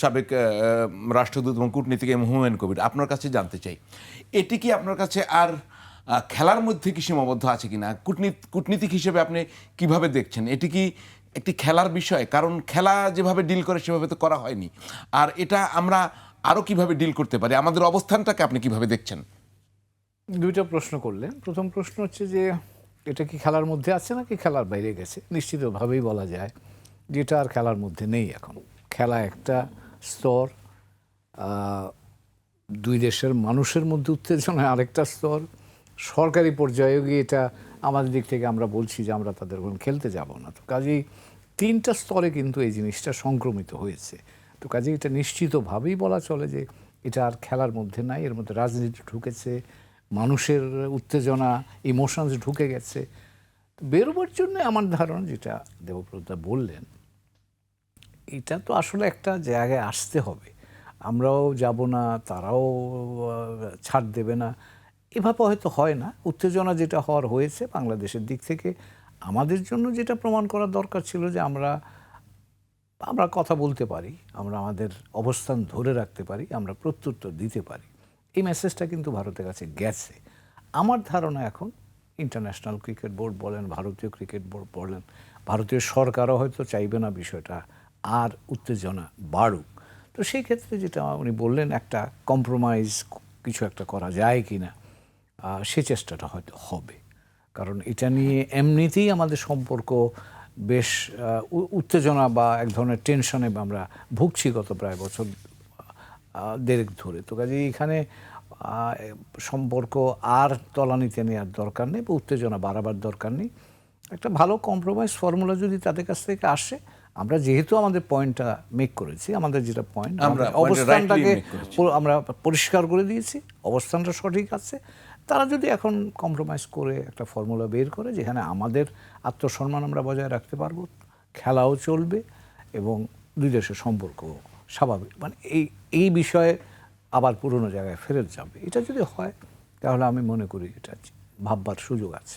সাবেক রাষ্ট্রদূত এবং কূটনীতিক হুমায়ুন কবির, আপনার কাছে জানতে চাই, এটি কি আপনার কাছে আর খেলার মধ্যে কি সীমাবদ্ধ আছে কিনা? কূটনীতিক হিসেবে আপনি কিভাবে দেখছেন? এটি কি একটি খেলার বিষয়? কারণ খেলা যেভাবে ডিল করে সেভাবে তো করা হয়নি। আর এটা আমরা আরও কিভাবে ডিল করতে পারি? আমাদের অবস্থানটাকে আপনি কিভাবে দেখছেন? দুইটা প্রশ্ন করলেন। প্রথম প্রশ্ন হচ্ছে যে এটা কি খেলার মধ্যে আছে নাকি খেলার বাইরে গেছে? নিশ্চিতভাবেই বলা যায় যে এটা আর খেলার মধ্যে নেই এখন। খেলা একটা স্তর, দুই দেশের মানুষের মধ্যে উত্তেজনা আরেকটা স্তর, সরকারি পর্যায়েও গিয়ে এটা আমাদের দিক থেকে আমরা বলছি যে আমরা তাদের ওখানে খেলতে যাব না। তো কাজেই তিনটা স্তরে কিন্তু এই জিনিসটা সংক্রমিত হয়েছে। তো কাজেই এটা নিশ্চিতভাবেই বলা চলে যে এটা আর খেলার মধ্যে নাই, এর মধ্যে রাজনীতি ঢুকেছে, মানুষের উত্তেজনা, ইমোশনস ঢুকে গেছে। বেরোবার জন্য আমার ধারণা, যেটা দেবব্রতদা বললেন, এটা তো আসলে একটা জায়গায় আসতে হবে। আমরাও যাব না, তারাও ছাড় দেবে না, এভাবে হয়তো হয় না। উত্তেজনা যেটা হওয়ার হয়েছে বাংলাদেশের দিক থেকে, আমাদের জন্য যেটা প্রমাণ করার দরকার ছিল যে আমরা কথা বলতে পারি, আমরা আমাদের অবস্থান ধরে রাখতে পারি, আমরা প্রত্যুত্তর দিতে পারি। এই মেসেজটা কিন্তু ভারতের কাছে গেছে। আমার ধারণা এখন ইন্টারন্যাশনাল ক্রিকেট বোর্ড বলেন, ভারতীয় ক্রিকেট বোর্ড বলেন, ভারতীয় সরকারও হয়তো চাইবে না বিষয়টা আর উত্তেজনা বাড়ুক। তো সেই ক্ষেত্রে যেটা উনি বললেন, একটা কম্প্রোমাইজ কিছু একটা করা যায় কি না, সে চেষ্টাটা হয়তো হবে। কারণ এটা নিয়ে এমনিতেই আমাদের সম্পর্ক বেশ উত্তেজনা বা এক ধরনের টেনশনে আমরা ভুগছি গত প্রায় বছর দেড়েক ধরে। তো কাজে এখানে সম্পর্ক আর তলানিতে নেওয়ার দরকার নেই বা উত্তেজনা বাড়াবার দরকার নেই। একটা ভালো কম্প্রোমাইজ ফর্মুলা যদি তাদের কাছ থেকে আসে, আমরা যেহেতু আমাদের পয়েন্টটা মেক করেছি, আমাদের যেটা পয়েন্ট, আমরা অবস্থানটাকে আমরা পরিষ্কার করে দিয়েছি, অবস্থানটা সঠিক আছে। তারা যদি এখন কম্প্রোমাইজ করে একটা ফর্মুলা বের করে যেখানে আমাদের আত্মসম্মান আমরা বজায় রাখতে পারবো, খেলাও চলবে এবং দুই দেশের সম্পর্ক স্বাভাবিক, মানে এই বিষয়ে আবার পুরনো জায়গায় ফেরত যাবে, এটা যদি হয় তাহলে আমি মনে করি এটা ভাববার সুযোগ আছে।